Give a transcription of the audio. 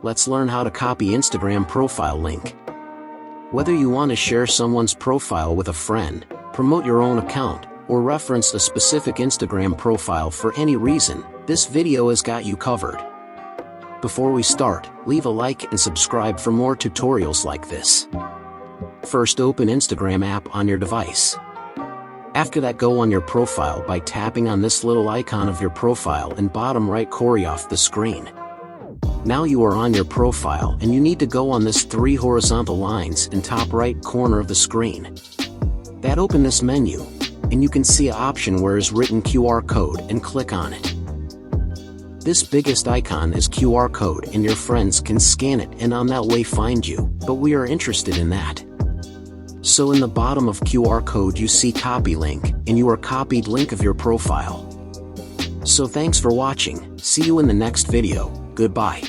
let's learn how to copy Instagram profile link. Whether you want to share someone's profile with a friend, promote your own account, or reference a specific Instagram profile for any reason, this video has got you covered. Before we start, leave a like and subscribe for more tutorials like this. First, open Instagram app on your device. After that, go on your profile by tapping on this little icon of your profile in bottom right corner of the screen. Now you are on your profile and you need to go on this 3 horizontal lines in top right corner of the screen. That open this menu, and you can see an option where is written QR code and click on it. This biggest icon is QR code and your friends can scan it and on that way find you, but we are interested in that. So in the bottom of QR code you see copy link, and you are copied link of your profile. So thanks for watching, see you in the next video, goodbye.